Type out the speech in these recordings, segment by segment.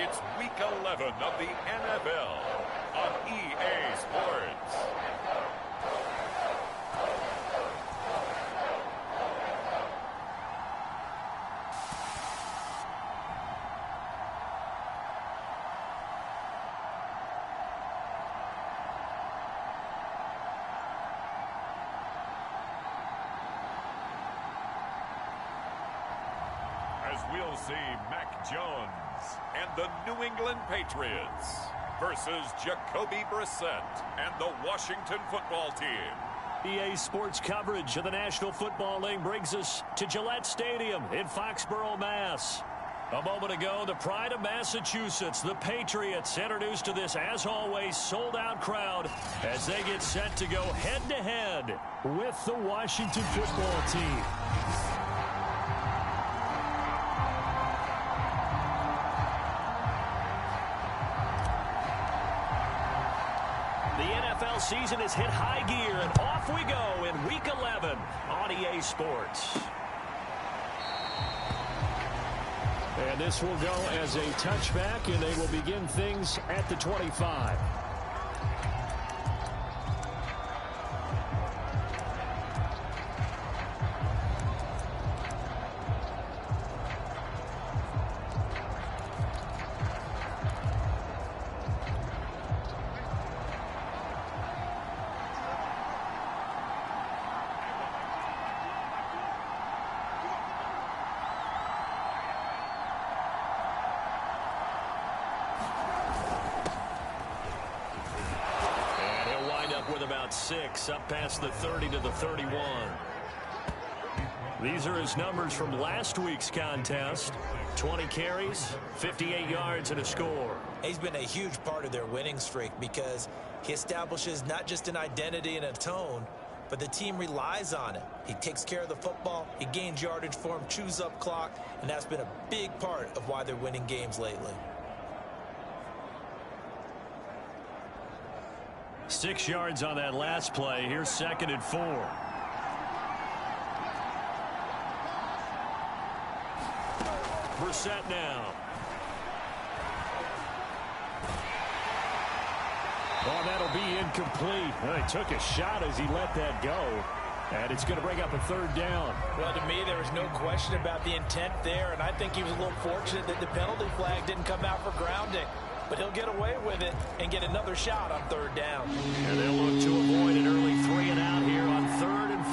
It's Week 11 of the NFL on EA Sports. As we'll see Mac Jones and the New England Patriots versus Jacoby Brissett and the Washington Football Team. EA Sports coverage of the National Football League brings us to Gillette Stadium in Foxborough, Mass. A moment ago, the pride of Massachusetts, the Patriots, introduced to this, as always, sold-out crowd as they get set to go head-to-head with the Washington Football Team. Season has hit high gear, and off we go in Week 11 on EA Sports. And this will go as a touchback, and they will begin things at the 25. With about 6 up past the 30 to the 31. These are his numbers from last week's contest. 20 carries, 58 yards, and a score. He's been a huge part of their winning streak because he establishes not just an identity and a tone, but the team relies on it. He takes care of the football, he gains yardage for him, chews up clock, and that's been a big part of why they're winning games lately. 6 yards on that last play. Here's 2nd and 4. Brissett now. Oh, that'll be incomplete. Well, he took a shot as he let that go. And it's going to bring up a 3rd down. Well, to me, there was no question about the intent there, and I think he was a little fortunate that the penalty flag didn't come out for grounding. But he'll get away with it and get another shot on 3rd down. And they'll look to avoid an early 3 and out here on 3rd and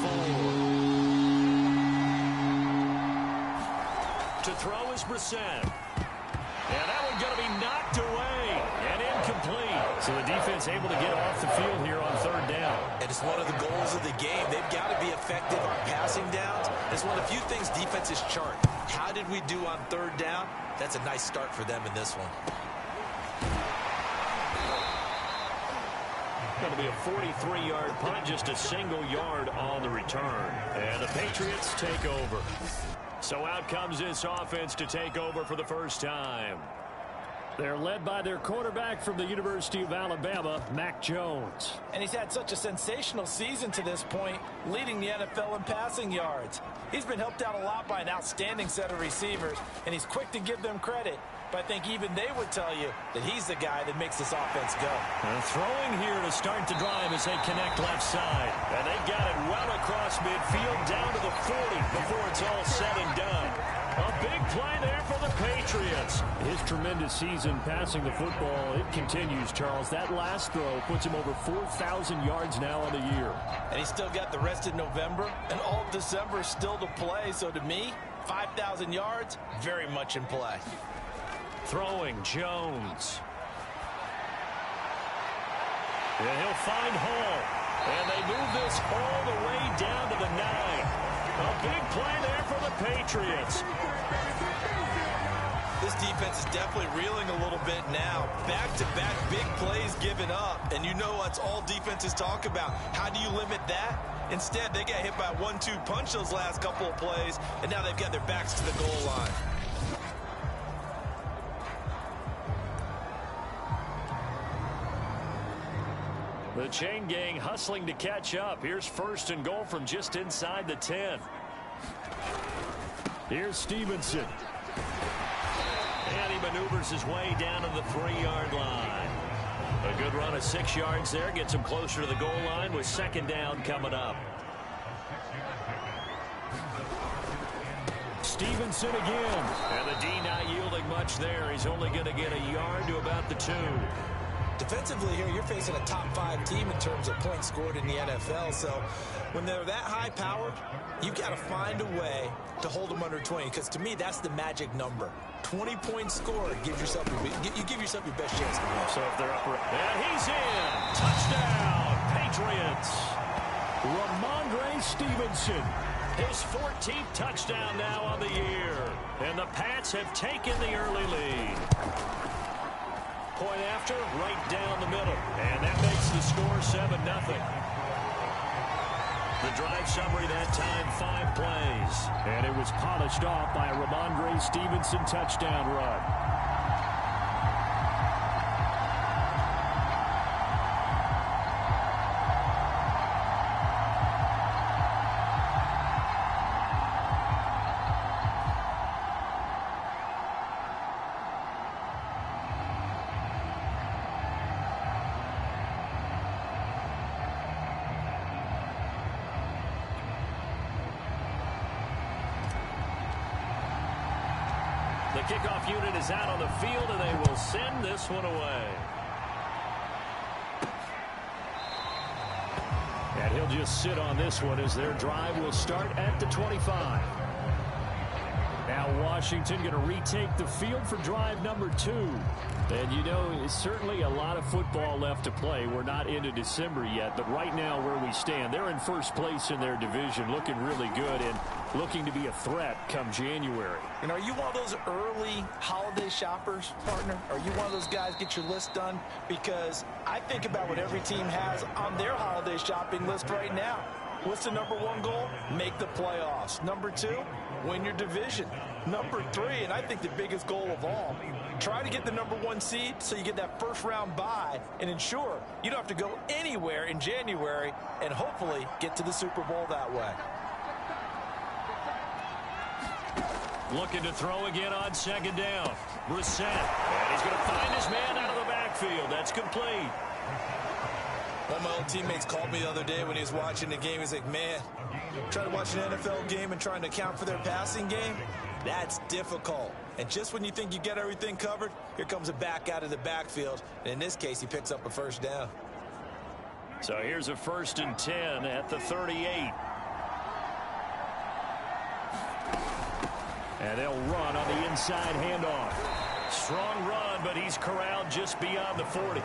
4. To throw is Brissett. And that one's going to be knocked away and incomplete. So the defense able to get off the field here on 3rd down. And it's one of the goals of the game. They've got to be effective on passing downs. It's one of the few things defenses chart. How did we do on 3rd down? That's a nice start for them in this one. Going to be a 43-yard punt, just a single yard on the return. And the Patriots take over. So out comes this offense to take over for the first time. They're led by their quarterback from the University of Alabama, Mac Jones. And he's had such a sensational season to this point, leading the NFL in passing yards. He's been helped out a lot by an outstanding set of receivers, and he's quick to give them credit. But I think even they would tell you that he's the guy that makes this offense go. And throwing here to start the drive as they connect left side. And they got it well across midfield down to the 40 before it's all said and done. A big play there for the Patriots. His tremendous season passing the football, it continues, Charles. That last throw puts him over 4,000 yards now on the year. And he's still got the rest of November and all of December still to play. So to me, 5,000 yards, very much in play. Throwing, Jones. And he'll find Hall. And they move this all the way down to the 9. A big play there for the Patriots. This defense is definitely reeling a little bit now. Back-to-back big plays given up. And you know that's all defenses talk about. How do you limit that? Instead, they got hit by a 1-2 punch those last couple of plays, and now they've got their backs to the goal line. The chain gang hustling to catch up. Here's 1st and goal from just inside the 10. Here's Stevenson. And he maneuvers his way down to the 3-yard line. A good run of 6 yards there. Gets him closer to the goal line with second down coming up. Stevenson again. And the D not yielding much there. He's only going to get a yard to about the 2. Defensively here, you're facing a top 5 team in terms of points scored in the NFL. So when they're that high-powered, you've got to find a way to hold them under 20. Because to me, that's the magic number. 20 points scored gives yourself you give yourself your best chance to win. So if they're up, and he's in. Touchdown, Patriots. Ramondre Stevenson. His 14th touchdown now on the year. And the Pats have taken the early lead. Point after, right down the middle. And that makes the score 7-0. The drive summary that time, 5 plays. And it was polished off by a Ramondre Stevenson touchdown run. The kickoff unit is out on the field, and they will send this one away. And he'll just sit on this one as their drive will start at the 25. Now Washington going to retake the field for drive number 2. And you know, it's certainly a lot of football left to play. We're not into December yet, but right now where we stand, they're in first place in their division, looking really good and looking to be a threat come January. And are you one of those early holiday shoppers, partner? Are you one of those guys get your list done? Because I think about what every team has on their holiday shopping list right now. What's the number 1 goal? Make the playoffs. Number 2, win your division. Number 3, and I think the biggest goal of all, try to get the number 1 seed so you get that first round bye and ensure you don't have to go anywhere in January and hopefully get to the Super Bowl that way. Looking to throw again on second down. Brissett. And he's going to find his man out of the backfield. That's complete. One of my old teammates called me the other day when he was watching the game. He's like, man, trying to watch an NFL game and trying to account for their passing game, that's difficult. And just when you think you get everything covered, here comes a back out of the backfield. And in this case, he picks up a first down. So here's a 1st and 10 at the 38. And they'll run on the inside handoff. Strong run, but he's corralled just beyond the 40.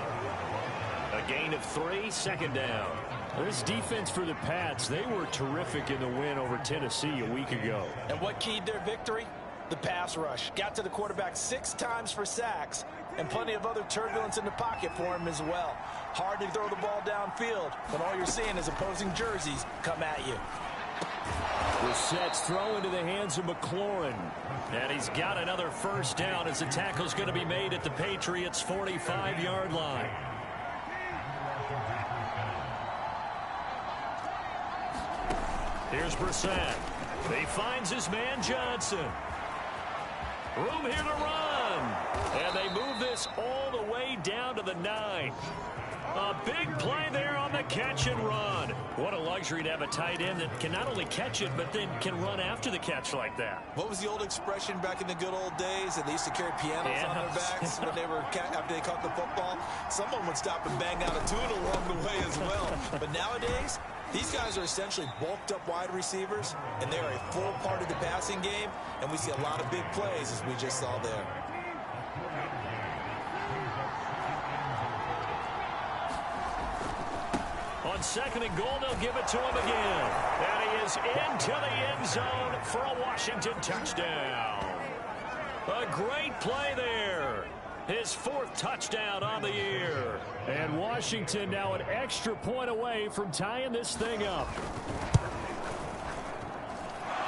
A gain of 3, second down. This defense for the Pats, they were terrific in the win over Tennessee a week ago. And what keyed their victory? The pass rush. Got to the quarterback 6 times for sacks, and plenty of other turbulence in the pocket for him as well. Hard to throw the ball downfield when all you're seeing is opposing jerseys come at you. Brissett's throw into the hands of McLaurin. And he's got another first down as the tackle's going to be made at the Patriots' 45-yard line. Here's Brissett. He finds his man Johnson. Room here to run. And they move this all the way down to the 9. A big play there on the catch and run. What a luxury to have a tight end that can not only catch it, but then can run after the catch like that. What was the old expression back in the good old days? And they used to carry pianos on their backs when they were after they caught the football. Someone would stop and bang out a tune along the way as well. But nowadays, these guys are essentially bulked up wide receivers, and they're a full part of the passing game, and we see a lot of big plays as we just saw there. On 2nd and goal, they'll give it to him again. And he is into the end zone for a Washington touchdown. A great play there. His 4th touchdown on the year. And Washington now an extra point away from tying this thing up.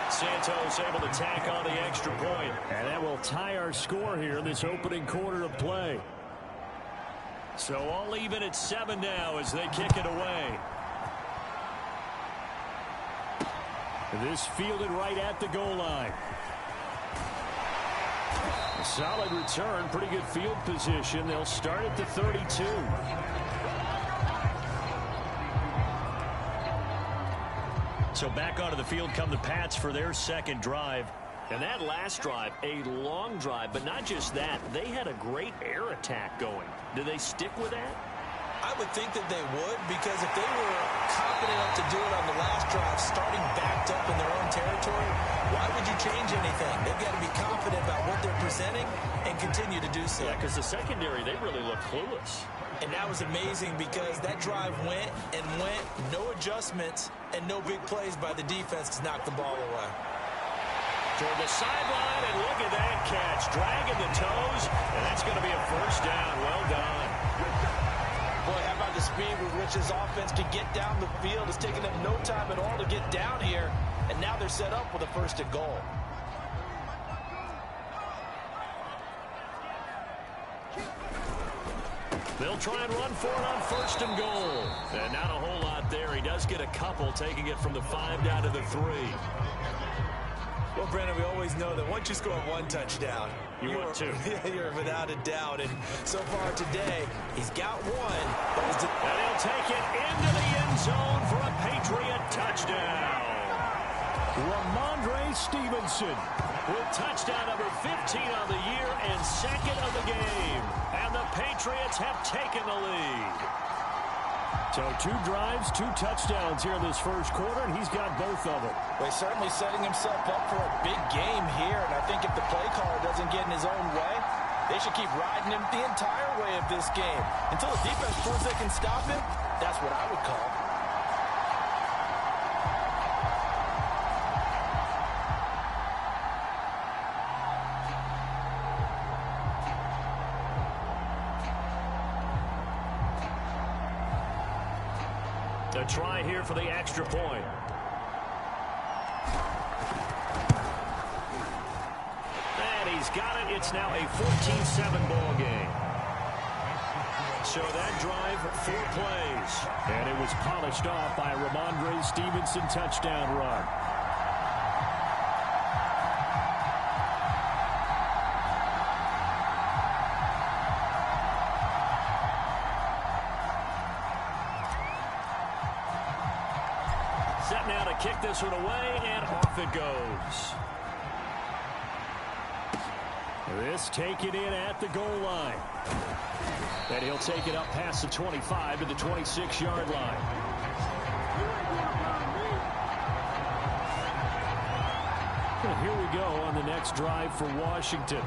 Santos able to tack on the extra point. And that will tie our score here in this opening quarter of play. So all even at 7 now as they kick it away. This fielded right at the goal line. Solid return, pretty good field position. They'll start at the 32. So back onto the field come the Pats for their second drive. And that last drive, a long drive, but not just that. They had a great air attack going. Do they stick with that? I would think that they would, because if they were confident enough to do it on the last drive, starting backed up in their own territory, why would you change anything? They've got to be confident about what they're presenting and continue to do so. Yeah, because the secondary, they really look clueless. And that was amazing because that drive went and went, no adjustments, and no big plays by the defense to knock the ball away. Toward the sideline, and look at that catch. Dragging the toes, and that's going to be a first down. Well done. Boy, how about the speed with which this offense can get down the field? It's taken them no time at all to get down here, and now they're set up with a first and goal. They'll try and run for it on first and goal. And not a whole lot there. He does get a couple, taking it from the 5 down to the 3. Well, Brandon, we always know that once you score one touchdown, you're without a doubt. And so far today, he's got one. And he'll take it into the end zone for a Patriot touchdown. Ramondre Stevenson with touchdown number 15 on the year and second of the game. And the Patriots have taken the lead. So 2 drives, 2 touchdowns here in this first quarter, and he's got both of them. Well, he's certainly setting himself up for a big game here, and I think if the play caller doesn't get in his own way, they should keep riding him the entire way of this game. Until the defense proves they can stop him, that's what I would call. A try here for the extra point. And he's got it. It's now a 14-7 ball game. So that drive, 4 plays. And it was polished off by a Ramondre Stevenson touchdown run. Set now to kick this one away, and off it goes. This taken in at the goal line. And he'll take it up past the 25 to the 26-yard line. And here we go on the next drive for Washington.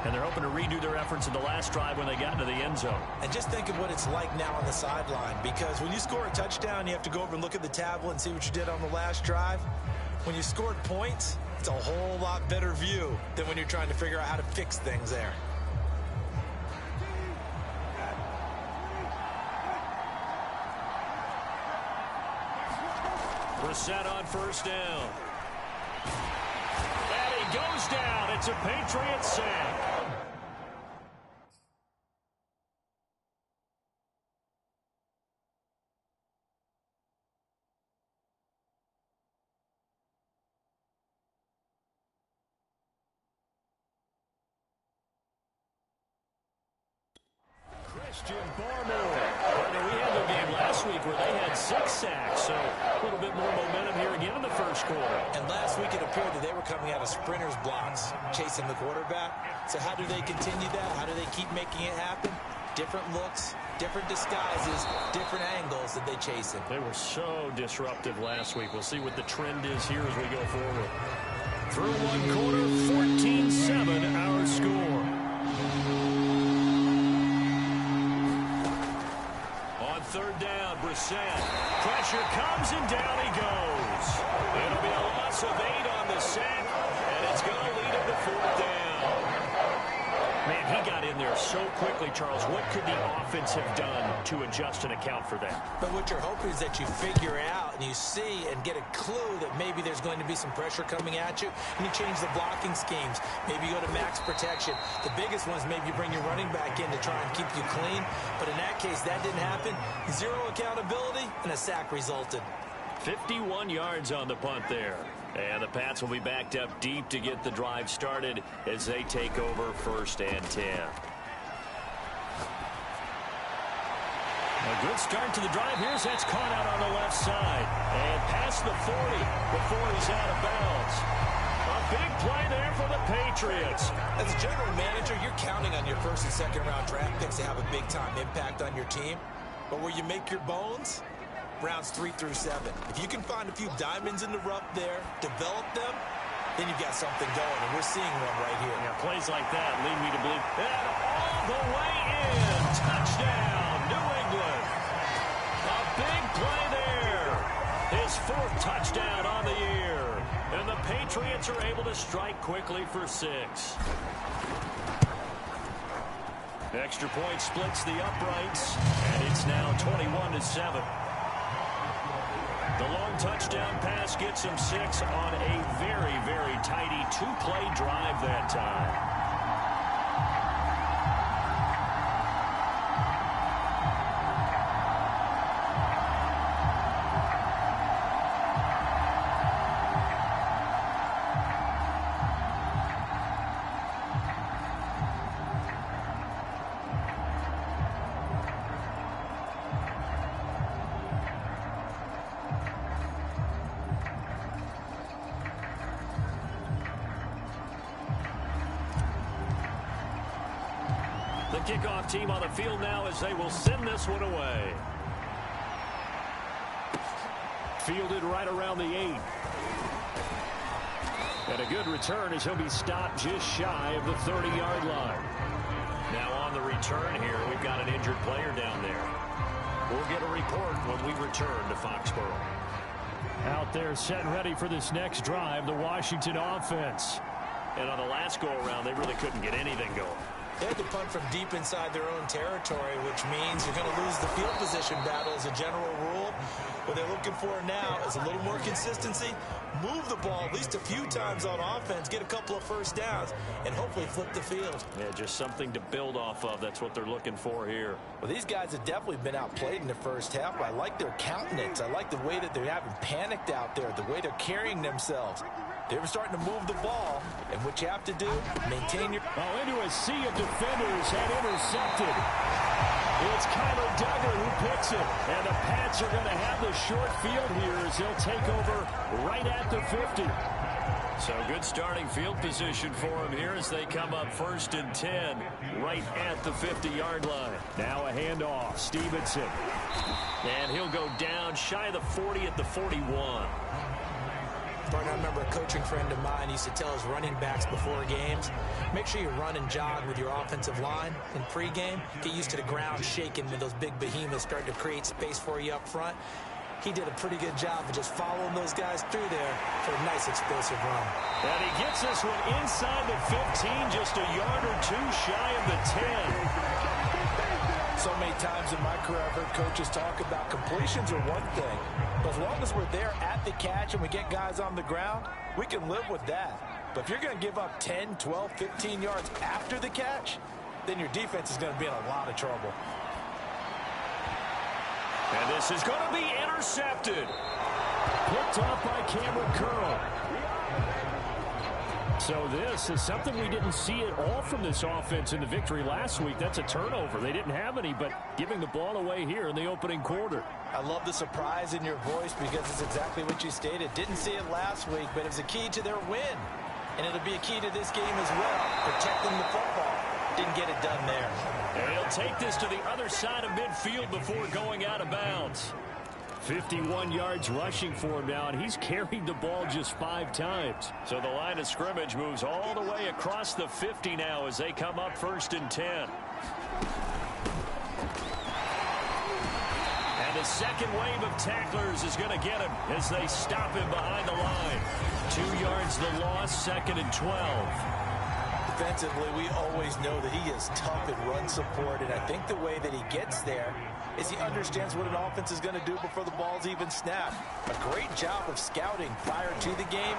And they're hoping to redo their efforts in the last drive when they got into the end zone. And just think of what it's like now on the sideline, because when you score a touchdown, you have to go over and look at the tablet and see what you did on the last drive. When you scored points, it's a whole lot better view than when you're trying to figure out how to fix things there. Brissett on first down. And he goes down. It's a Patriot sack. Christian Barmore. We had their game last week where they had 6 sacks, so a little bit more momentum here again in the first quarter. And last week it appeared that they were coming out of sprinters blocks, chasing the quarterback. So how do they continue that? How do they keep making it happen? Different looks, different disguises, different angles that they chase him. They were so disruptive last week. We'll see what the trend is here as we go forward. Through one quarter, 14-7 our score. On third down, Brissett. Pressure comes and down he goes. It'll be a loss of 8 on the sack, and it's going to lead him to 4th down. Man, he got in there so quickly, Charles. What could the offense have done to adjust and account for that? But what you're hoping is that you figure out and you see and get a clue that maybe there's going to be some pressure coming at you, and you change the blocking schemes. Maybe you go to max protection. The biggest ones, maybe you bring your running back in to try and keep you clean. But in that case, that didn't happen. 0 accountability, and a sack resulted. 51 yards on the punt there. And the Pats will be backed up deep to get the drive started as they take over 1st and 10. A good start to the drive. Here's that's caught out on the left side. And past the 40 before he's out of bounds. A big play there for the Patriots. As a general manager, you're counting on your 1st and 2nd round draft picks to have a big-time impact on your team. But where you make your bones, rounds 3 through 7. If you can find a few diamonds in the rough there, develop them, then you've got something going, and we're seeing one right here. Yeah, plays like that lead me to believe. And all the way in. Touchdown, New England. A big play there. His 4th touchdown on the year. And the Patriots are able to strike quickly for 6. Extra point splits the uprights, and it's now 21-7. The long touchdown pass gets him 6 on a very, very tidy 2-play drive that time. Kickoff team on the field now as they will send this one away. Fielded right around the 8. And a good return as he'll be stopped just shy of the 30-yard line. Now on the return here, we've got an injured player down there. We'll get a report when we return to Foxborough. Out there set and ready for this next drive, the Washington offense. And on the last go-around, they really couldn't get anything going. They had to punt from deep inside their own territory, which means you're going to lose the field position battle as a general rule. What they're looking for now is a little more consistency, move the ball at least a few times on offense, get a couple of 1st downs, and hopefully flip the field. Yeah, just something to build off of. That's what they're looking for here. Well, these guys have definitely been outplayed in the 1st half. I like their countenance. I like the way that they haven't panicked out there, the way they're carrying themselves. They were starting to move the ball, and what you have to do, maintain your... Oh, into a sea of defenders and intercepted. It's Kyler Duggar who picks it, and the Pats are going to have the short field here as they'll take over right at the 50. So good starting field position for him here as they come up 1st and 10 right at the 50-yard line. Now a handoff, Stevenson. And he'll go down shy of the 40 at the 41. I remember a coaching friend of mine used to tell his running backs before games, make sure you run and jog with your offensive line in pregame. Get used to the ground shaking when those big behemoths start to create space for you up front. He did a pretty good job of just following those guys through there for a nice explosive run. And he gets this one inside the 15, just a yard or 2 shy of the 10. So many times in my career I've heard coaches talk about completions are one thing, but as long as we're there at the catch and we get guys on the ground, we can live with that. But if you're going to give up 10, 12, 15 yards after the catch, then your defense is going to be in a lot of trouble. And this is going to be intercepted. Picked off by Cameron Curl. So this is something we didn't see at all from this offense in the victory last week. That's a turnover. They didn't have any, but giving the ball away here in the opening quarter. I love the surprise in your voice because it's exactly what you stated. Didn't see it last week, but it was a key to their win. And it'll be a key to this game as well, protecting the football. Didn't get it done there. And he'll take this to the other side of midfield before going out of bounds. 51 yards rushing for him now, and he's carried the ball just 5 times. So the line of scrimmage moves all the way across the 50 now as they come up 1st and 10. And the second wave of tacklers is going to get him as they stop him behind the line. 2 yards the loss, 2nd and 12. Defensively, we always know that he is tough at run support, and I think the way that he gets there is he understands what an offense is going to do before the ball's even snapped. A great job of scouting prior to the game,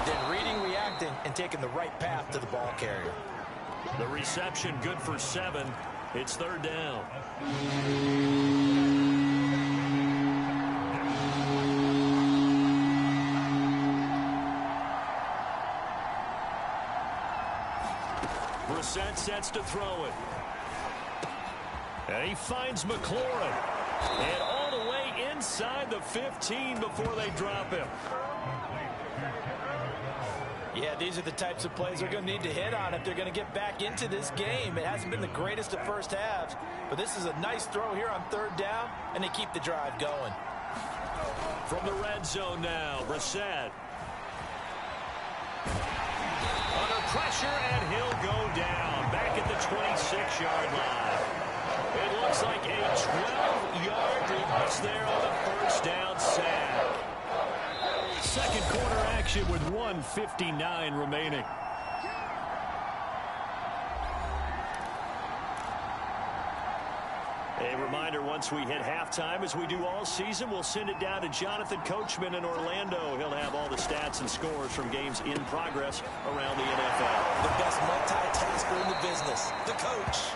then reading, reacting, and taking the right path to the ball carrier. The reception good for 7. It's 3rd down. Brissett sets to throw it. And he finds McLaurin. And all the way inside the 15 before they drop him. Yeah, these are the types of plays they're going to need to hit on if they're going to get back into this game. It hasn't been the greatest of first halves, but this is a nice throw here on third down, and they keep the drive going. From the red zone now, Brissett. Under pressure, and he'll go down back at the 26-yard line. It looks like a 12-yard loss there on the first down sack. Second quarter action with 1:59 remaining. A reminder, once we hit halftime, as we do all season, we'll send it down to Jonathan Coachman in Orlando. He'll have all the stats and scores from games in progress around the NFL. The best multitasker in the business, the coach.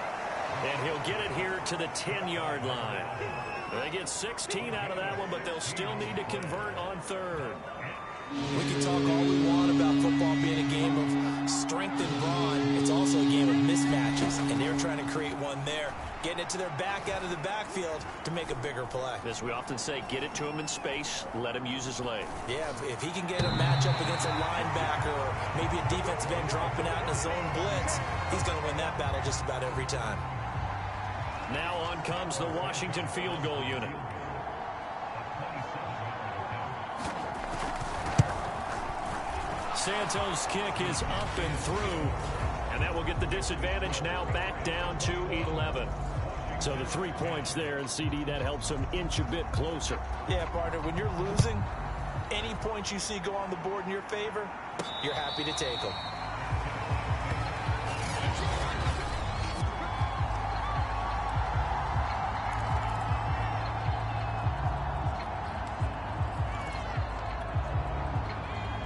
And he'll get it here to the 10-yard line. They get 16 out of that one, but they'll still need to convert on third. We can talk all we want about football being a game of strength and brawn. It's also a game of mismatches, and they're trying to create one there, getting it to their back out of the backfield to make a bigger play. As we often say, get it to him in space, let him use his leg. Yeah, if he can get a matchup against a linebacker or maybe a defensive end dropping out in a zone blitz, he's going to win that battle just about every time. Now on comes the Washington field goal unit. Santos' kick is up and through, and that will get the disadvantage now back down to 11. So the 3 points there, and CD, that helps them inch a bit closer. Yeah, partner, when you're losing, any points you see go on the board in your favor, you're happy to take them.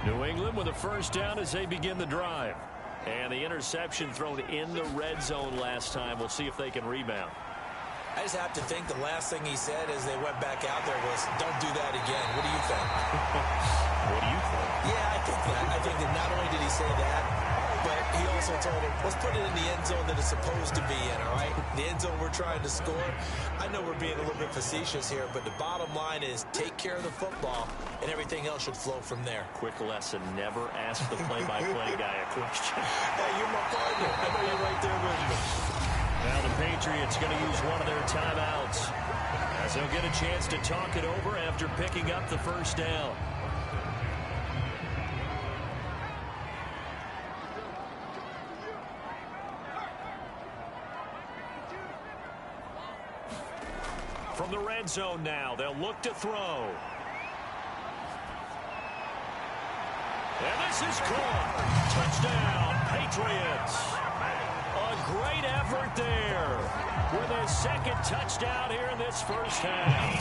New England with a first down as they begin the drive. And the interception thrown in the red zone last time. We'll see if they can rebound. I just have to think the last thing he said as they went back out there was, don't do that again. What do you think? What do you think? Yeah, I think that. I think that not only did he say that, but he also told him, let's put it in the end zone that it's supposed to be in, all right? The end zone we're trying to score. I know we're being a little bit facetious here, but the bottom line is take care of the football, and everything else should flow from there. Quick lesson, never ask the play-by-play guy a question. Hey, you're my partner. I know you're right there with me. Now the Patriots going to use one of their timeouts, as they'll get a chance to talk it over after picking up the first down. From the red zone now, they'll look to throw. And this is caught. Touchdown, Patriots. A great effort there with his second touchdown here in this first half.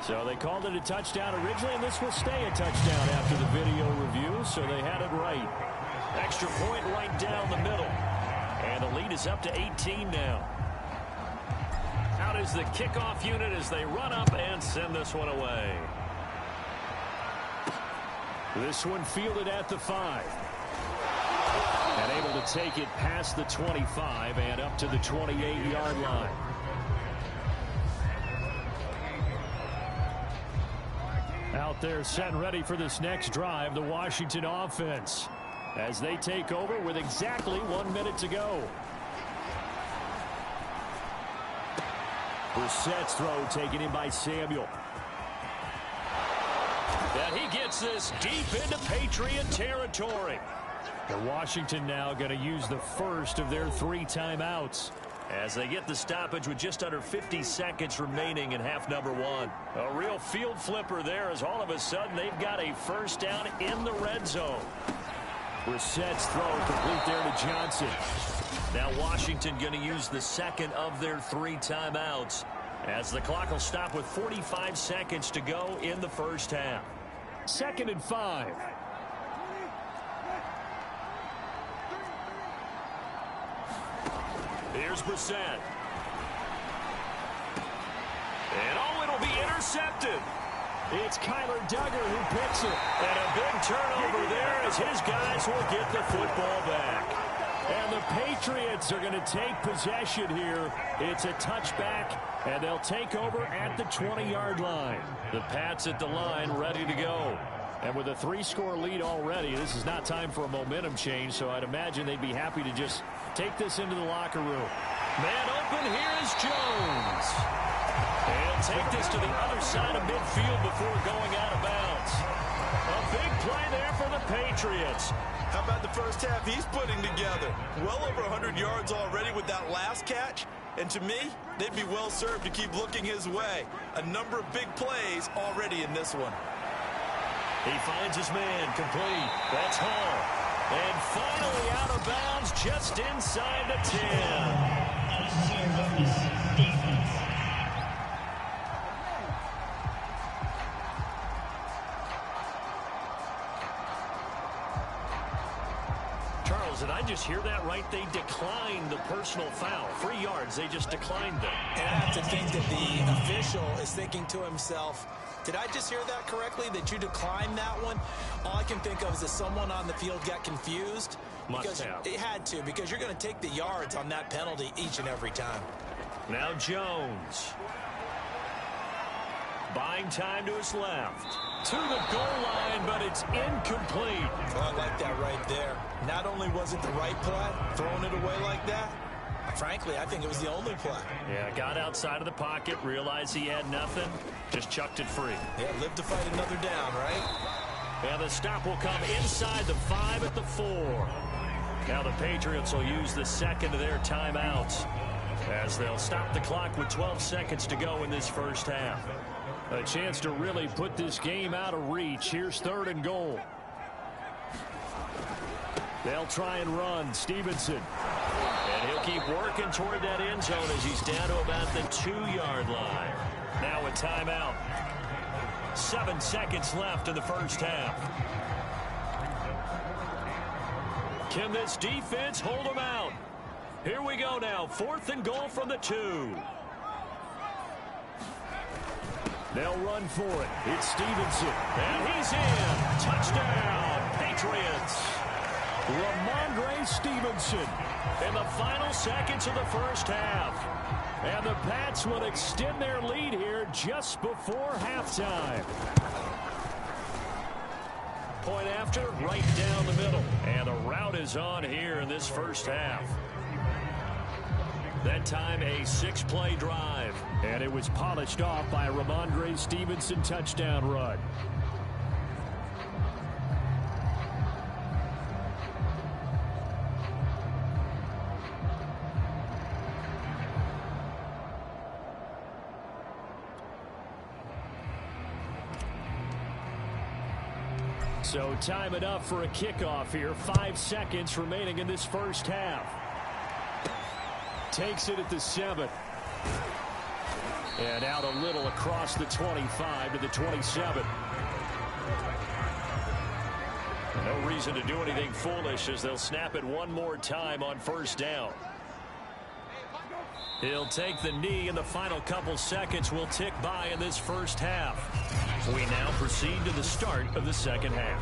So they called it a touchdown originally, and this will stay a touchdown after the video review, so they had it right. Extra point right down the middle. And the lead is up to 18 now. Out is the kickoff unit as they run up and send this one away. This one fielded at the 5. And able to take it past the 25 and up to the 28-yard line. Out there set and ready for this next drive, the Washington offense, as they take over with exactly 1 minute to go. Brissett's throw taken in by Samuel. And he gets this deep into Patriot territory. The Washington now going to use the first of their 3 timeouts as they get the stoppage with just under 50 seconds remaining in half number 1. A real field flipper there, as all of a sudden they've got a first down in the red zone. Brissett's throw complete there to Johnson. Now Washington going to use the second of their 3 timeouts as the clock will stop with 45 seconds to go in the first half. 2nd and 5. Here's Brissett. And oh, it'll be intercepted. It's Kyler Duggar who picks it. And a big turnover there as his guys will get the football back. And the Patriots are going to take possession here. It's a touchback, and they'll take over at the 20-yard line. The Pats at the line ready to go. And with a 3-score lead already, this is not time for a momentum change, so I'd imagine they'd be happy to just take this into the locker room. Man open, here is Jones. And take this to the other side of midfield before going out of bounds. A big play there for the Patriots. How about the first half he's putting together? Well over 100 yards already with that last catch. And to me, they'd be well served to keep looking his way. A number of big plays already in this one. He finds his man complete. That's Hall. And finally out of bounds just inside the 10. Charles, did I just hear that right? They declined the personal foul. 3 yards, they just declined them. And I have to think that the official is thinking to himself, did I just hear that correctly, that you declined that one? All I can think of is that someone on the field got confused. Must have. It had to, because you're going to take the yards on that penalty each and every time. Now Jones. Buying time to his left. To the goal line, but it's incomplete. Oh, I like that right there. Not only was it the right play, throwing it away like that, frankly, I think it was the only play. Yeah, got outside of the pocket, realized he had nothing, just chucked it free. Yeah, live to fight another down, right? And the stop will come inside the 5 at the 4. Now the Patriots will use the second of their timeouts as they'll stop the clock with 12 seconds to go in this first half. A chance to really put this game out of reach. Here's 3rd and goal. They'll try and run. Stevenson. And he'll keep working toward that end zone as he's down to about the 2-yard line. Now a timeout. 7 seconds left in the first half. Can this defense hold them out? Here we go now. 4th and goal from the 2. They'll run for it. It's Stevenson. And he's in. Touchdown, Patriots. Ramondre Stevenson in the final seconds of the first half. And the Pats will extend their lead here just before halftime. Point after, right down the middle. And the route is on here in this first half. That time a 6-play drive. And it was polished off by a Ramondre Stevenson touchdown run. So time enough for a kickoff here. 5 seconds remaining in this first half. Takes it at the 7. And out a little across the 25 to the 27. No reason to do anything foolish as they'll snap it one more time on first down. He'll take the knee, and the final couple seconds will tick by in this first half. We now proceed to the start of the second half.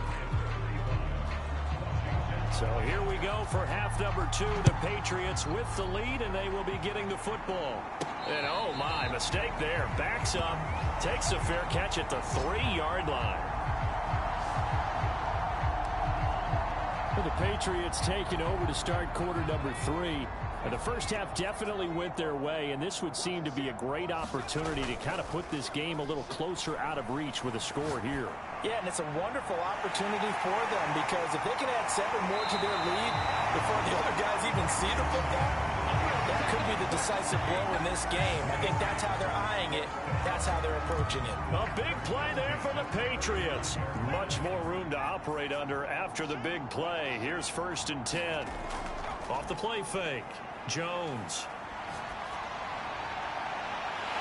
So here we go for half number 2. The Patriots with the lead, and they will be getting the football. And oh my, mistake there. Backs up, takes a fair catch at the 3-yard line. Well, the Patriots taking over to start quarter number 3. And the first half definitely went their way, and this would seem to be a great opportunity to kind of put this game a little closer out of reach with a score here. Yeah, and it's a wonderful opportunity for them, because if they can add 7 more to their lead before the other guys even see the football, that could be the decisive blow in this game. I think that's how they're eyeing it. That's how they're approaching it. A big play there for the Patriots. Much more room to operate under after the big play. Here's 1st and 10. Off the play fake. Jones.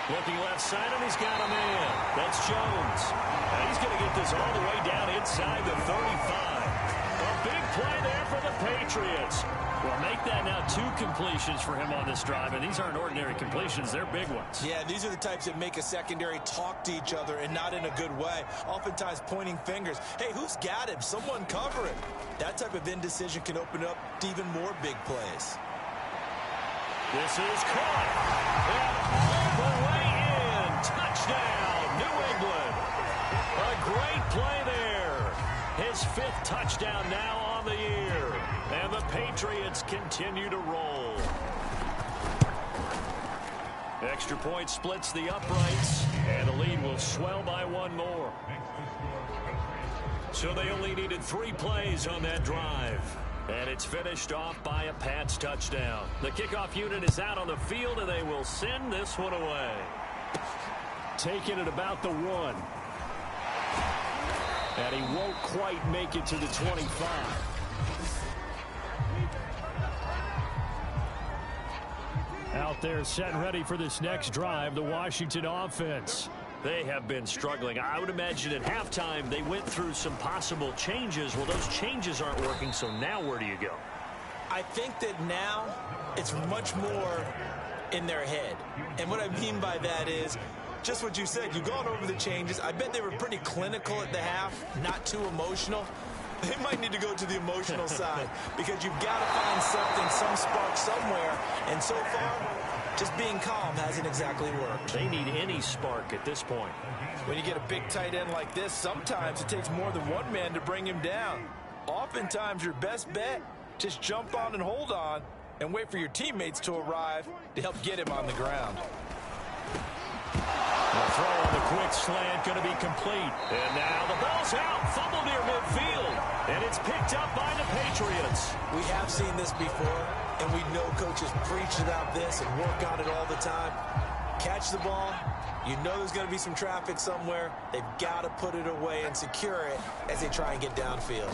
Looking left side, and he's got a man. That's Jones. And he's going to get this all the way down inside the 35. A big play there for the Patriots. Well, make that now 2 completions for him on this drive, and these aren't ordinary completions. They're big ones. Yeah, these are the types that make a secondary talk to each other and not in a good way, oftentimes pointing fingers. Hey, who's got him? Someone cover him. That type of indecision can open up to even more big plays. This is caught. And all the way in. Touchdown, New England. A great play there. His 5th touchdown now on the year. And the Patriots continue to roll. Extra point splits the uprights. And the lead will swell by 1 more. So they only needed 3 plays on that drive. And it's finished off by a Pats touchdown. The kickoff unit is out on the field, and they will send this one away. Taking it about the 1. And he won't quite make it to the 25. Out there set and ready for this next drive, the Washington offense. They have been struggling. I would imagine at halftime they went through some possible changes. Well, those changes aren't working, so now where do you go? I think that now it's much more in their head. And what I mean by that is just what you said. You've gone over the changes. I bet they were pretty clinical at the half, not too emotional. They might need to go to the emotional side because you've got to find something, some spark somewhere. And so far, just being calm hasn't exactly worked. They need any spark at this point. When you get a big tight end like this, sometimes it takes more than one man to bring him down. Oftentimes, your best bet, just jump on and hold on and wait for your teammates to arrive to help get him on the ground. The throw on the quick slant going to be complete. And now the ball's out. Fumble near midfield. And it's picked up by the Patriots. We have seen this before, and we know coaches preach about this and work on it all the time. Catch the ball. You know there's going to be some traffic somewhere. They've got to put it away and secure it as they try and get downfield.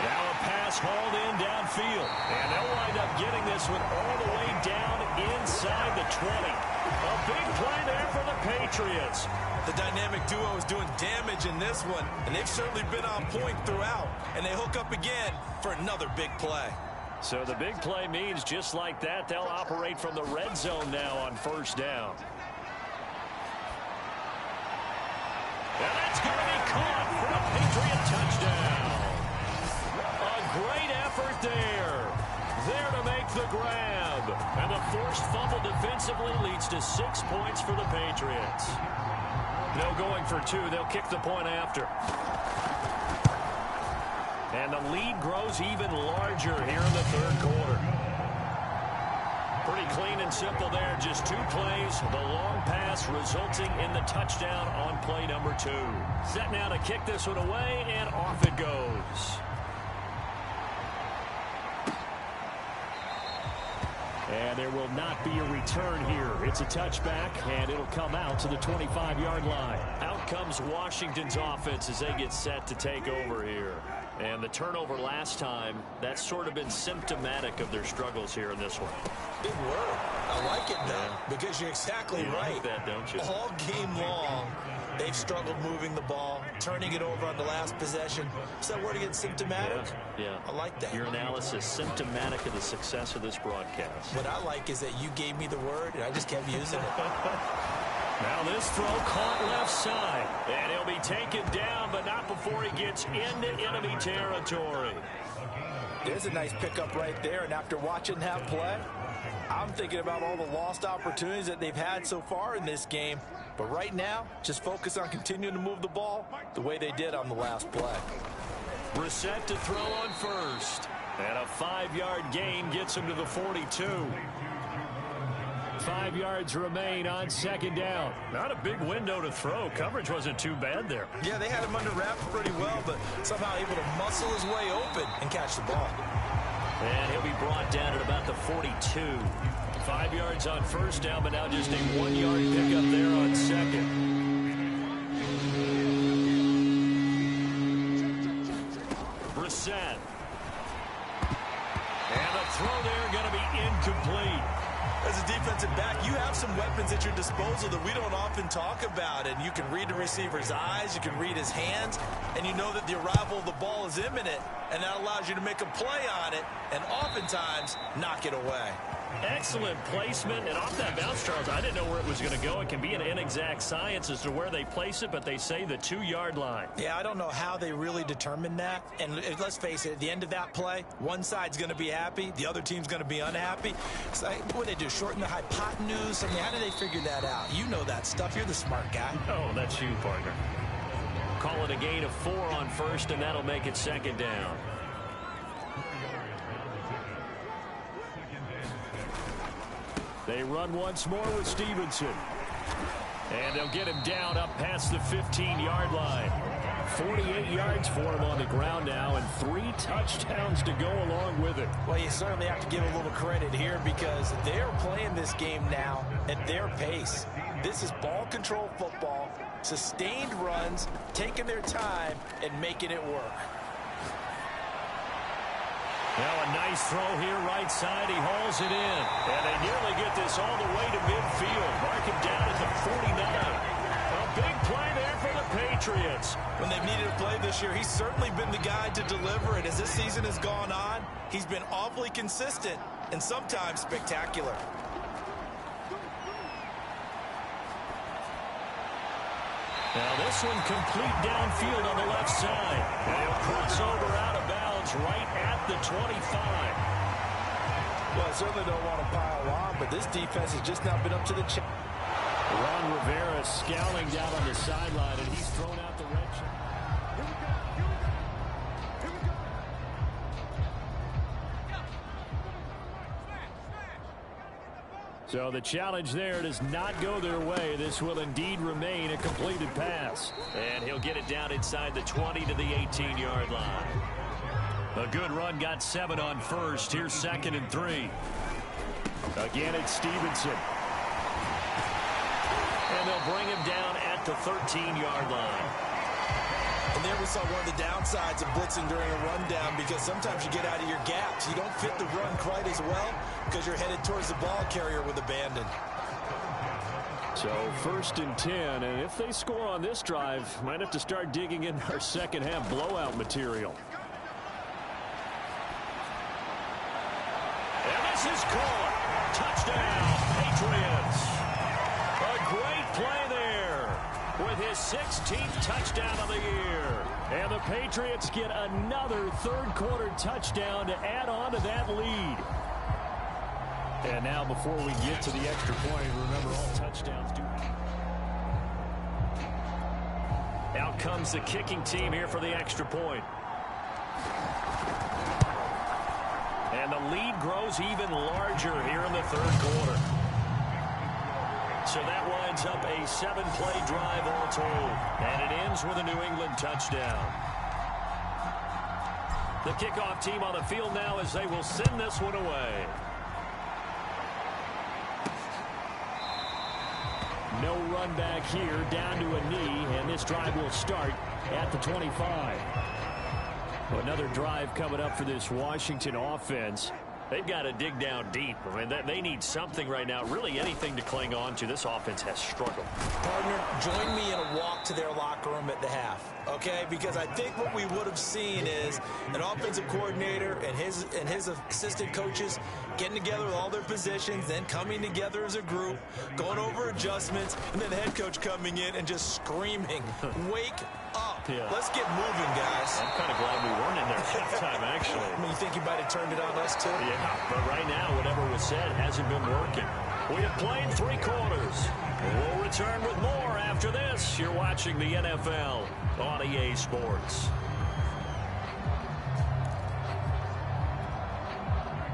Now a pass hauled in downfield. And they'll wind up getting this one all the way down inside the 20. A big play there for the Patriots. The dynamic duo is doing damage in this one, and they've certainly been on point throughout. And they hook up again for another big play. So the big play means just like that, they'll operate from the red zone now on 1st down. And that's going to be caught for a Patriot touchdown. A great effort there. There to make the grab. And the forced fumble defensively leads to 6 points for the Patriots. No going for 2. They'll kick the point after. And the lead grows even larger here in the 3rd quarter. Pretty clean and simple there. Just 2 plays. The long pass resulting in the touchdown on play number 2. Set now to kick this one away, and off it goes. And there will not be a return here. It's a touchback, and it'll come out to the 25-yard line. Out comes Washington's offense as they get set to take over here. And the turnover last time, that's sort of been symptomatic of their struggles here in this one. Big word. I like it now because you're exactly right. Like that, don't you? All game long, they've struggled moving the ball, turning it over on the last possession. Is that word again, symptomatic? Yeah. I like that. Your analysis, symptomatic of the success of this broadcast. What I like is that you gave me the word, and I just kept using it. Now this throw caught left side. And he'll be taken down, but not before he gets into enemy territory. There's a nice pickup right there, and after watching that play, I'm thinking about all the lost opportunities that they've had so far in this game. But right now, just focus on continuing to move the ball the way they did on the last play. Brissett to throw on 1st. And a 5-yard gain gets him to the 42. 5 yards remain on 2nd down. Not a big window to throw. Coverage wasn't too bad there. Yeah, they had him under wraps pretty well, but somehow able to muscle his way open and catch the ball. And he'll be brought down at about the 42. 5 yards on 1st down, but now just a 1-yard pickup there on 2nd. Brissett. And the throw there going to be incomplete. As a defensive back, you have some weapons at your disposal that we don't often talk about. And you can read the receiver's eyes, you can read his hands, and you know that the arrival of the ball is imminent, and that allows you to make a play on it and oftentimes knock it away. Excellent placement, and off that bounce, Charles, I didn't know where it was going to go. It can be an inexact science as to where they place it, but they say the 2-yard line. Yeah, I don't know how they really determine that. And let's face it, at the end of that play, one side's going to be happy, the other team's going to be unhappy. So what do they do, shorten the hypotenuse? I mean, how do they figure that out? You know that stuff. You're the smart guy. Oh, that's you, partner. Call it a gain of 4 on first, and that'll make it second down. They run once more with Stevenson. And they'll get him down up past the 15-yard line. 48 yards for him on the ground now, and 3 touchdowns to go along with it. Well, you certainly have to give a little credit here because they're playing this game now at their pace. This is ball control football, sustained runs, taking their time, and making it work. Now a nice throw here right side. He hauls it in. And they nearly get this all the way to midfield. Mark him down at the 49. A big play there for the Patriots. When they've needed a play this year, he's certainly been the guy to deliver it. As this season has gone on, he's been awfully consistent and sometimes spectacular. Now this one complete downfield on the left side. And he'll cross over out of bounds right at the 25. Well, I certainly don't want to pile on, but this defense has just not been up to the challenge. Ron Rivera scowling down on the sideline, and he's thrown out the red shirt. So the challenge there does not go their way. This will indeed remain a completed pass. And he'll get it down inside the 20 to the 18-yard line. A good run, got 7 on first. Here's 2nd and 3. Again, it's Stevenson. And they'll bring him down at the 13-yard line. And there we saw one of the downsides of blitzing during a rundown because sometimes you get out of your gaps. You don't fit the run quite as well because you're headed towards the ball carrier with abandon. So 1st and 10, and if they score on this drive, might have to start digging in our second half blowout material. And this is caught. Touchdown, Patriots. A great play there with his 16th touchdown of the year. And the Patriots get another third-quarter touchdown to add on to that lead. And now before we get to the extra point, remember all touchdowns do. Out comes the kicking team here for the extra point. And the lead grows even larger here in the third quarter. So that winds up a 7-play drive all told. And it ends with a New England touchdown. The kickoff team on the field now as they will send this one away. No run back here, down to a knee, and this drive will start at the 25. Well, another drive coming up for this Washington offense. They've got to dig down deep. I mean, they need something right now, really anything to cling on to. This offense has struggled. Partner, join me in a walk to their locker room at the half, okay? Because I think what we would have seen is an offensive coordinator and his assistant coaches getting together with all their positions, then coming together as a group, going over adjustments, and then the head coach coming in and just screaming, wake up. Yeah. Let's get moving, guys. I'm kind of glad we weren't in there at halftime, actually. I mean, you think you might have turned it on us, too? Yeah, but right now, whatever was said hasn't been working. We have played 3 quarters. We'll return with more after this. You're watching the NFL on EA Sports.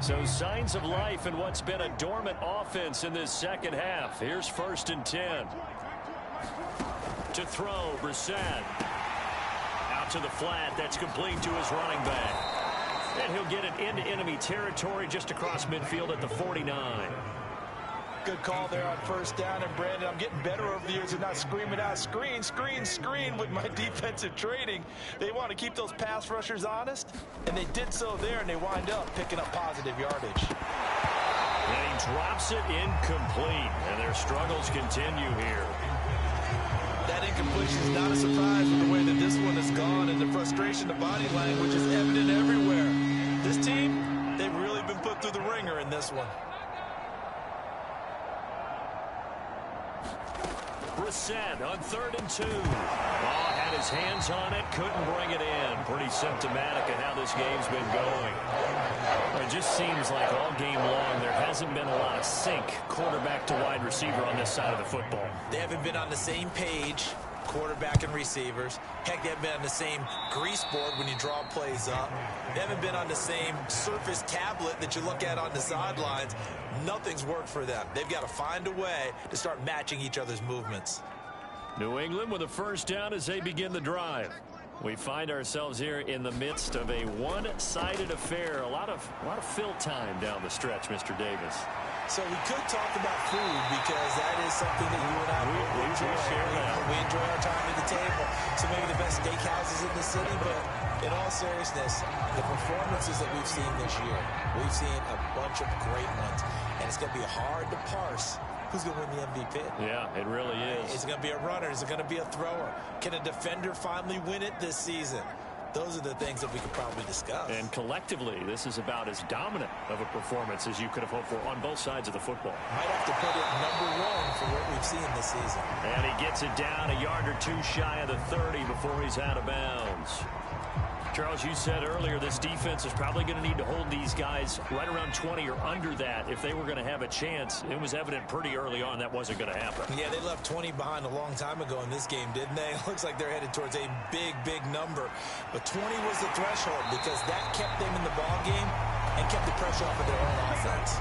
So signs of life in what's been a dormant offense in this second half. Here's 1st and 10. To throw, Brissett. Out to the flat. That's complete to his running back. And he'll get it into enemy territory just across midfield at the 49. Good call there on 1st down. And, Brandon, I'm getting better over the years of not screaming out, screen, screen, screen with my defensive training. They want to keep those pass rushers honest, and they did so there, and they wind up picking up positive yardage. And he drops it incomplete. And their struggles continue here. That incompletion is not a surprise with the way that this one has gone, and the frustration, the body language is evident everywhere. This team, they've really been put through the ringer in this one. Brissett on 3rd and 2. Oh, had his hands on it, couldn't bring it in. Pretty symptomatic of how this game's been going. It just seems like all game long there hasn't been a lot of sync quarterback to wide receiver on this side of the football. They haven't been on the same page, quarterback and receivers. Heck, they haven't been on the same grease board when you draw plays up. They haven't been on the same surface tablet that you look at on the sidelines. Nothing's worked for them. They've got to find a way to start matching each other's movements. New England with a first down as they begin the drive. We find ourselves here in the midst of a one-sided affair. A lot of fill time down the stretch, Mr. Davis. So we could talk about food because that is something that you and I we enjoy. We enjoy our time at the table. So maybe the best steakhouses in the city, but in all seriousness, the performances that we've seen this year, we've seen a bunch of great ones, and it's going to be hard to parse who's going to win the MVP. Yeah, it really is. Is it going to be a runner? Is it going to be a thrower? Can a defender finally win it this season? Those are the things that we could probably discuss. And collectively, this is about as dominant of a performance as you could have hoped for on both sides of the football. Might have to put it #1 for what we've seen this season. And he gets it down a yard or two shy of the 30 before he's out of bounds. Charles, you said earlier this defense is probably going to need to hold these guys right around 20 or under that if they were going to have a chance. It was evident pretty early on that wasn't going to happen. Yeah, they left 20 behind a long time ago in this game, didn't they? It looks like they're headed towards a big, big number. But 20 was the threshold because that kept them in the ball game and kept the pressure off of their own offense.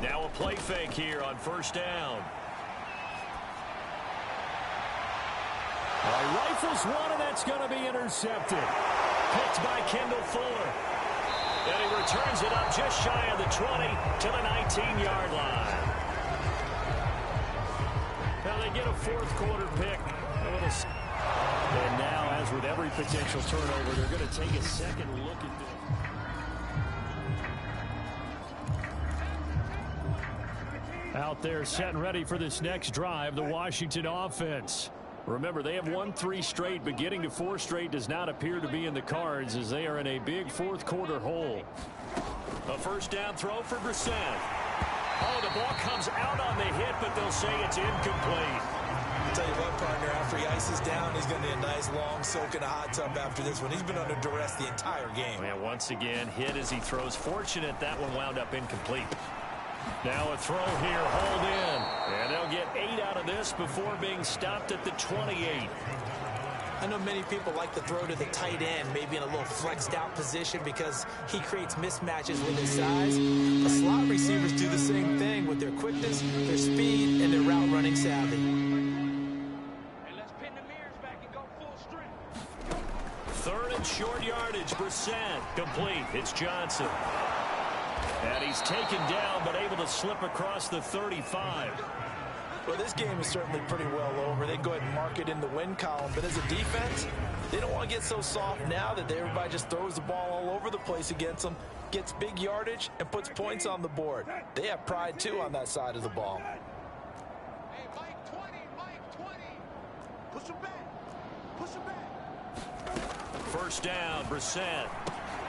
Now a play fake here on first down. Rifles one, and that's going to be intercepted. Picked by Kendall Fuller. And he returns it up just shy of the 20 to the 19-yard line. Now they get a fourth-quarter pick. And now, as with every potential turnover, they're going to take a second look at this. Out there set and ready for this next drive, the Washington offense. Remember, they have won 3 straight, but getting to 4 straight does not appear to be in the cards as they are in a big fourth-quarter hole. A first down throw for Brissett. Oh, the ball comes out on the hit, but they'll say it's incomplete. I'll tell you what, partner, after he ices down, he's going to need a nice long soak in a hot tub after this one. He's been under duress the entire game. And once again, hit as he throws. Fortunate that one wound up incomplete. Now a throw here, hold in. And they'll get 8 out of this before being stopped at the 28. I know many people like to throw to the tight end, maybe in a little flexed out position because he creates mismatches with his size. The slot receivers do the same thing with their quickness, their speed, and their route running savvy. And let's pin the mirrors back and go full strength. 3rd and short yardage, Brissett. Complete. It's Johnson. And he's taken down, but able to slip across the 35. Well, this game is certainly pretty well over. They go ahead and mark it in the win column. But as a defense, they don't want to get so soft now that everybody just throws the ball all over the place against them, gets big yardage, and puts points on the board. They have pride, too, on that side of the ball. Hey, Mike 20, Mike 20. Push him back. Push him back. First down, Brissett.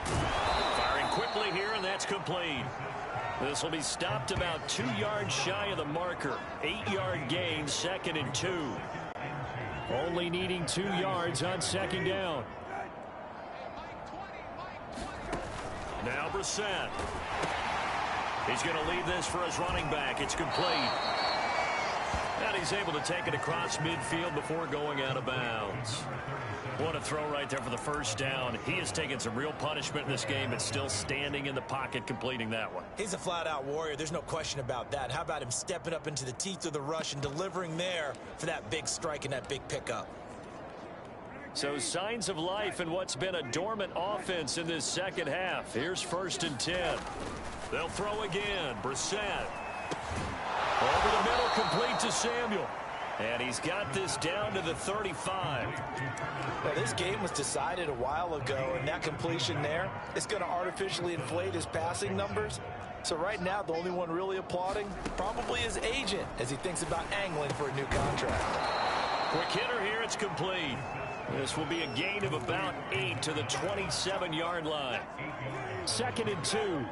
Firing quickly here, and that's complete. This will be stopped about 2 yards shy of the marker. 8-yard gain, 2nd and 2. Only needing 2 yards on 2nd down. Now Brissett. He's going to leave this for his running back. It's complete. And he's able to take it across midfield before going out of bounds. What a throw right there for the first down. He has taken some real punishment in this game, but still standing in the pocket, completing that one. He's a flat-out warrior. There's no question about that. How about him stepping up into the teeth of the rush and delivering there for that big strike and that big pickup? So signs of life in what's been a dormant offense in this second half. Here's 1st and 10. They'll throw again. Brissett. Over the middle, complete to Samuel. And he's got this down to the 35. Now, this game was decided a while ago, and that completion there is going to artificially inflate his passing numbers. So right now, the only one really applauding probably his agent as he thinks about angling for a new contract. Quick hitter here, it's complete. This will be a gain of about 8 to the 27-yard line. 2nd and 2.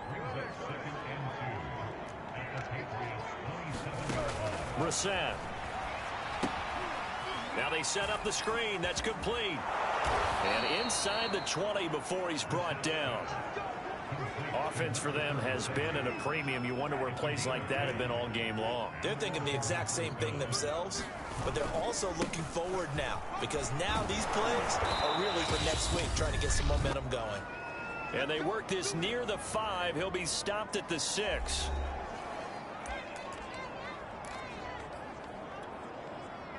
Brissett. Now they set up the screen. That's complete. And inside the 20 before he's brought down. Offense for them has been at a premium. You wonder where plays like that have been all game long. They're thinking the exact same thing themselves, but they're also looking forward now because now these plays are really for next week, trying to get some momentum going. And they work this near the 5. He'll be stopped at the 6.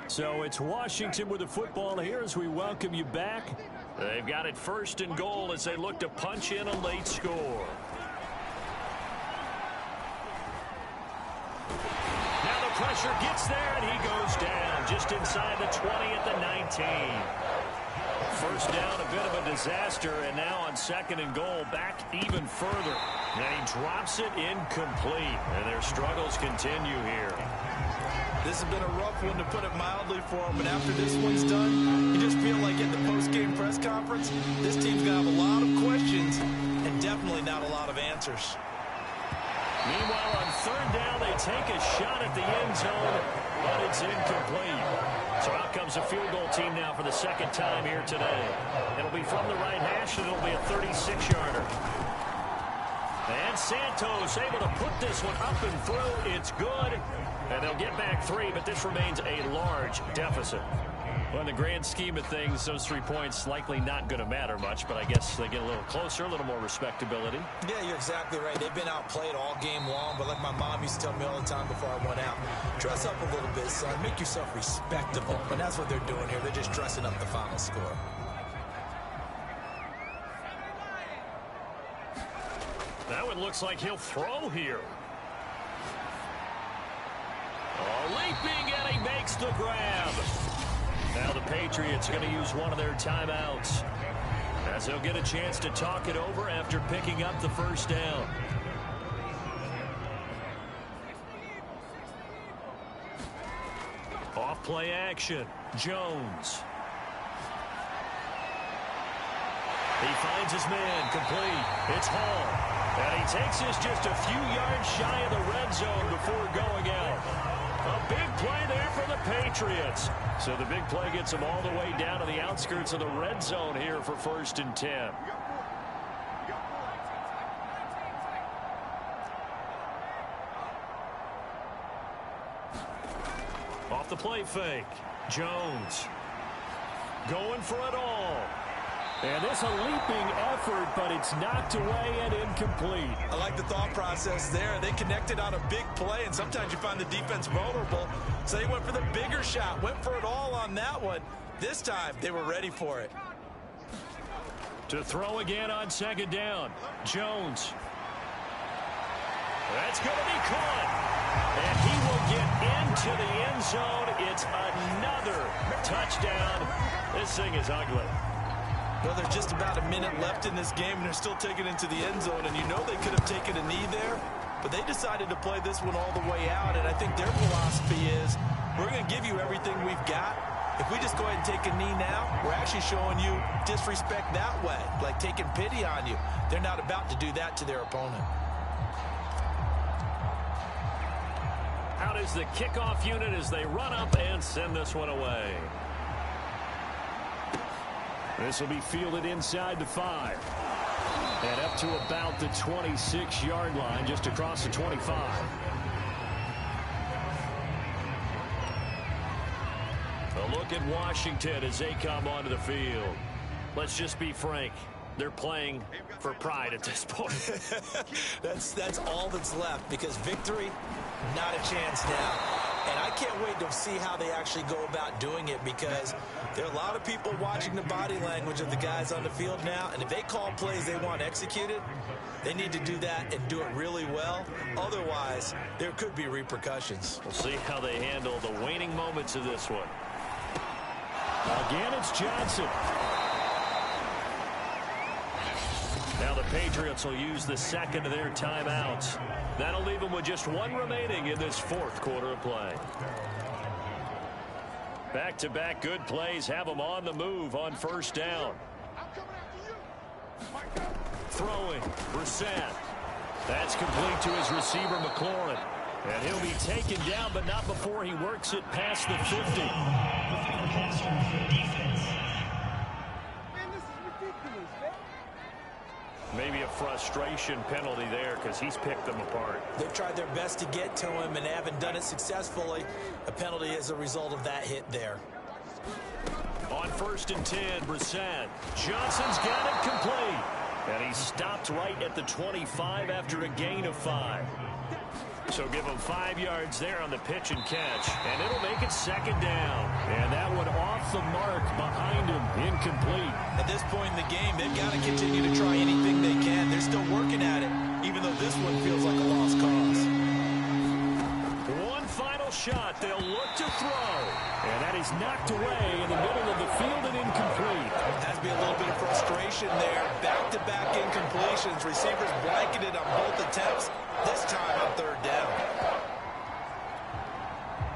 So it's Washington with the football here as we welcome you back. They've got it 1st and goal as they look to punch in a late score. Now the pressure gets there and he goes down just inside the 20 at the 19. 1st down, a bit of a disaster, and now on 2nd and goal, back even further. And he drops it incomplete, and their struggles continue here. This has been a rough one, to put it mildly, for him, but after this one's done, you just feel like at the post-game press conference, this team's going to have a lot of questions and definitely not a lot of answers. Meanwhile, on 3rd down, they take a shot at the end zone, but it's incomplete. So out comes a field goal team now for the 2nd time here today. It'll be from the right hash, and it'll be a 36-yarder. And Santos able to put this one up and through. It's good. And they'll get back 3, but this remains a large deficit. Well, in the grand scheme of things, those 3 points likely not going to matter much, but I guess they get a little closer, a little more respectability. Yeah, you're exactly right. They've been outplayed all game long, but like my mom used to tell me all the time before I went out, dress up a little bit, son. Make yourself respectable. And that's what they're doing here. They're just dressing up the final score. That one looks like he'll throw here. Leaping, and he makes the grab. Now the Patriots are going to use one of their timeouts as they'll get a chance to talk it over after picking up the 1st down. Off play action. Jones. He finds his man, complete. It's Hall. And he takes this just a few yards shy of the red zone before going out. A big play there for the Patriots. So the big play gets them all the way down to the outskirts of the red zone here for 1st and 10. Off the play fake. Jones going for it all. And it's a leaping effort, but it's knocked away and incomplete. I like the thought process there. They connected on a big play, and sometimes you find the defense vulnerable. So they went for the bigger shot, went for it all on that one. This time, they were ready for it. To throw again on 2nd down. Jones. That's going to be caught. And he will get into the end zone. It's another touchdown. This thing is ugly. Well, there's just about a minute left in this game, and they're still taking it into the end zone. And you know they could have taken a knee there, but they decided to play this one all the way out. And I think their philosophy is, we're going to give you everything we've got. If we just go ahead and take a knee now, we're actually showing you disrespect that way, like taking pity on you. They're not about to do that to their opponent. Out is the kickoff unit as they run up and send this one away. This will be fielded inside the 5. And up to about the 26-yard line, just across the 25. A look at Washington as they come onto the field. Let's just be frank. They're playing for pride at this point. That's all that's left, because victory, not a chance now. And I can't wait to see how they actually go about doing it, because there are a lot of people watching the body language of the guys on the field now, and if they call plays they want executed, they need to do that and do it really well. Otherwise, there could be repercussions. We'll see how they handle the waning moments of this one. Again, it's Johnson. Now the Patriots will use the second of their timeouts. That'll leave them with just one remaining in this fourth quarter of play. Back-to-back good plays have them on the move on first down. Throwing, Brissett. That's complete to his receiver, McLaurin. And he'll be taken down, but not before he works it past the 50. Maybe a frustration penalty there because he's picked them apart. They've tried their best to get to him and haven't done it successfully. A penalty as a result of that hit there. On 1st and 10, Brissett. Johnson's got it complete. And he stopped right at the 25 after a gain of 5. So give him 5 yards there on the pitch and catch. And it'll make it second down. And that one off the mark behind him, incomplete. At this point in the game, they've got to continue to try anything they can. They're still working at it, even though this one feels like a lost cause. One final shot. They'll look to throw. And that is knocked away in the middle of the field and incomplete. Has to be a little bit of frustration there. Back-to-back incompletions. Receivers blanketed on both attempts, this time on 3rd down.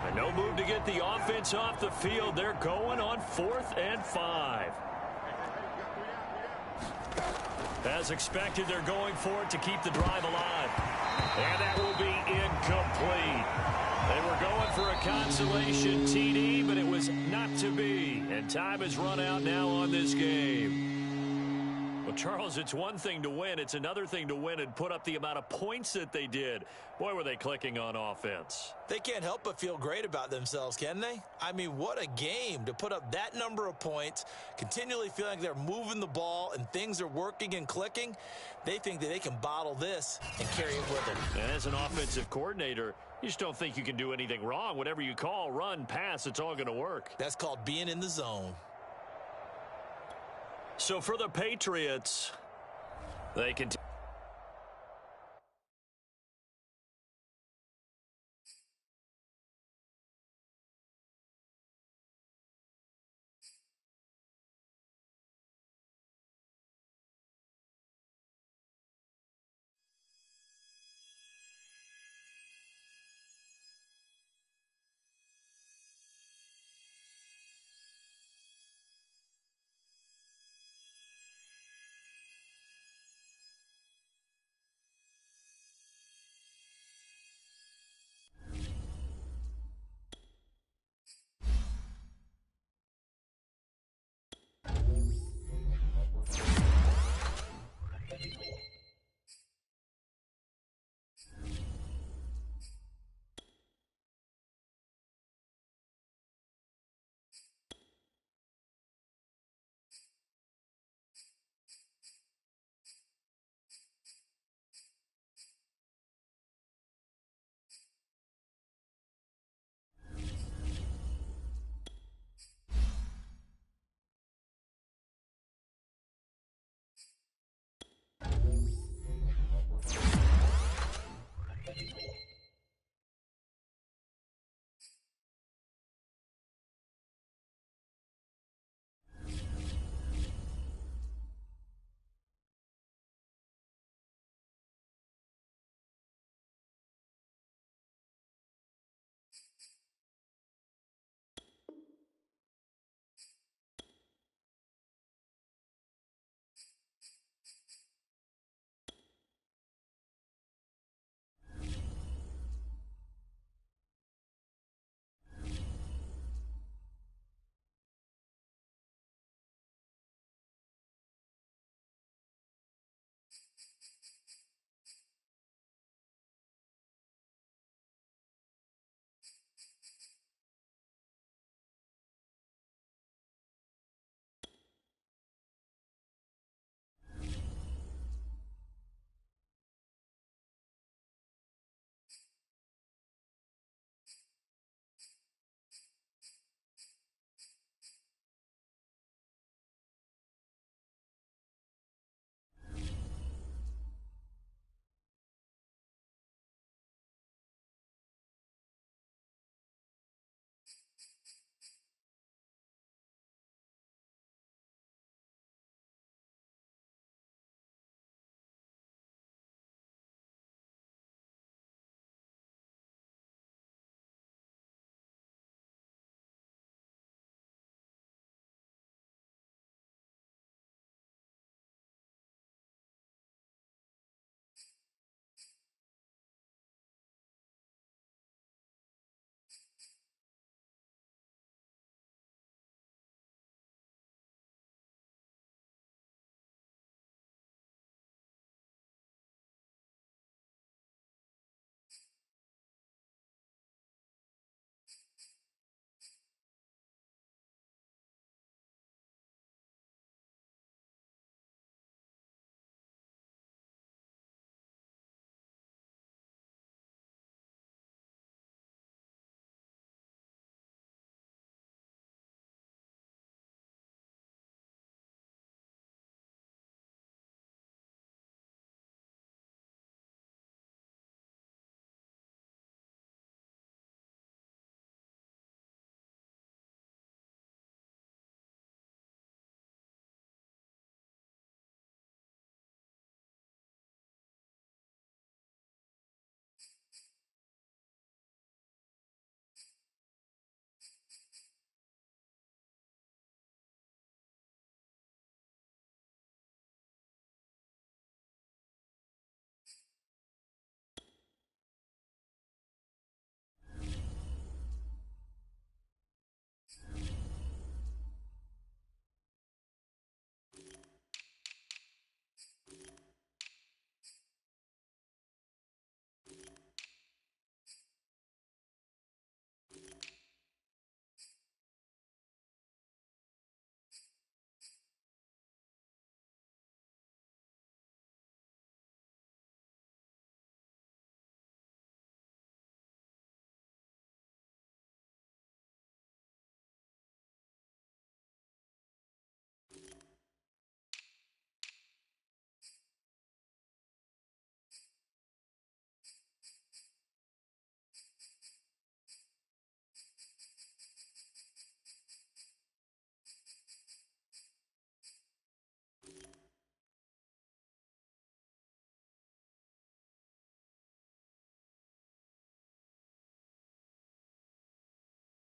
And no move to get the offense off the field. They're going on 4th and 5. As expected, they're going for it to keep the drive alive. And that will be incomplete. They were going for a consolation TD, but it was not to be. And time has run out now on this game. Well, Charles, it's one thing to win. It's another thing to win and put up the amount of points that they did. Boy, were they clicking on offense. They can't help but feel great about themselves, can they? I mean, what a game to put up that number of points, continually feeling like they're moving the ball and things are working and clicking. They think that they can bottle this and carry it with them. And as an offensive coordinator, you just don't think you can do anything wrong. Whatever you call, run, pass, it's all going to work. That's called being in the zone. So for the Patriots, they continue.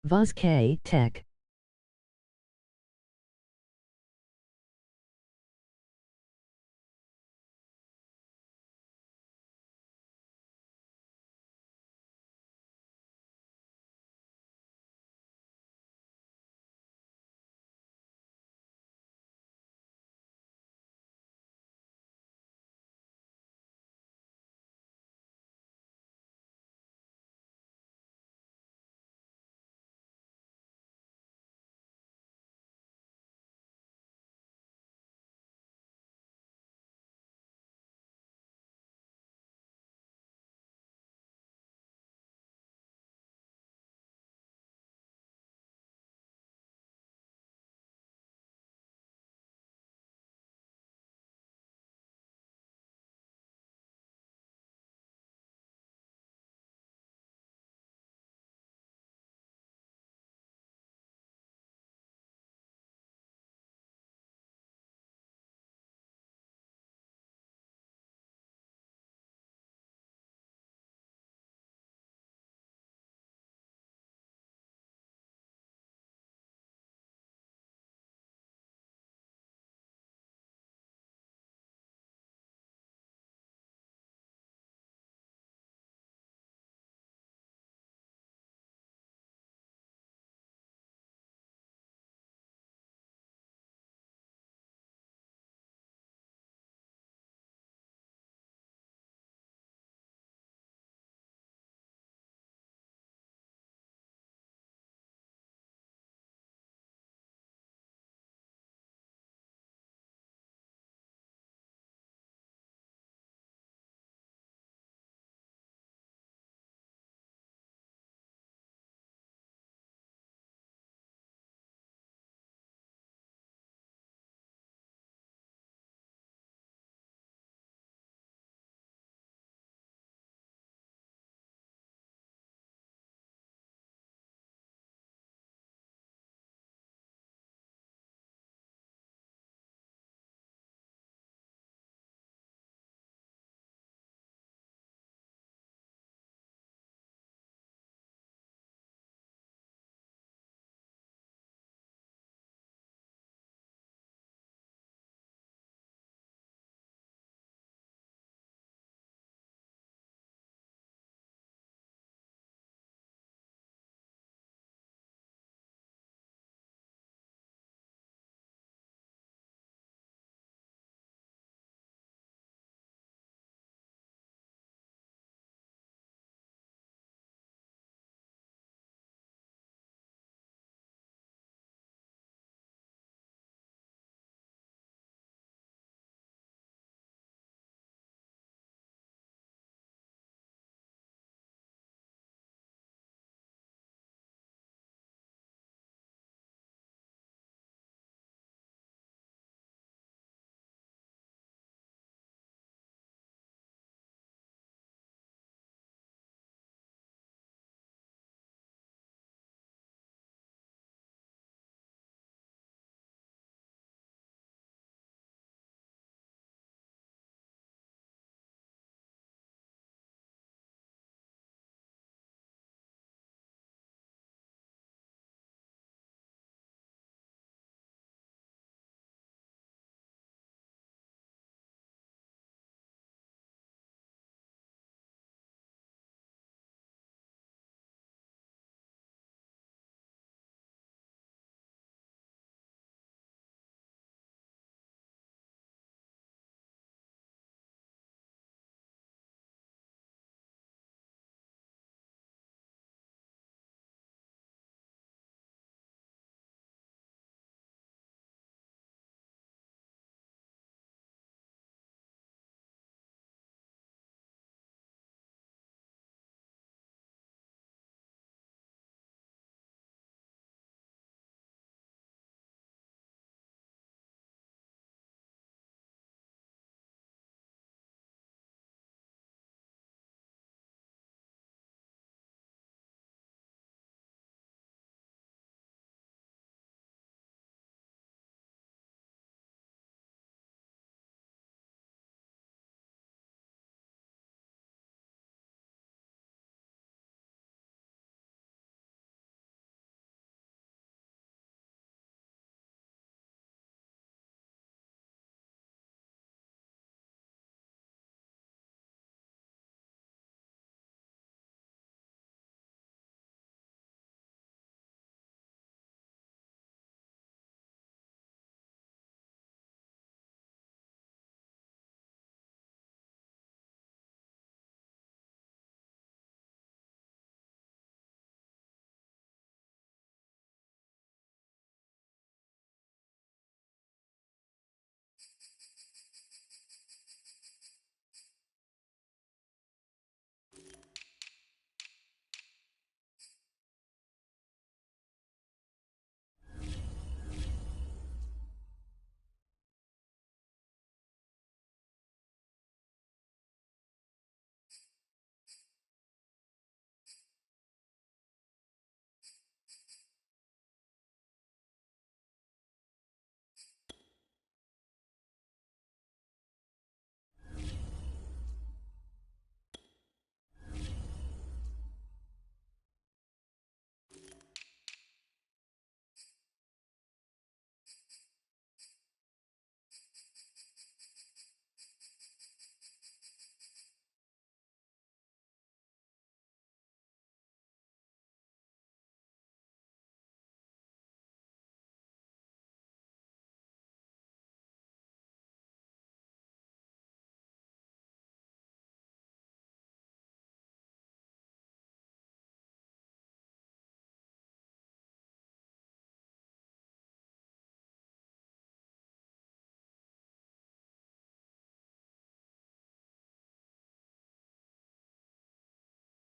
Vaz K Tech.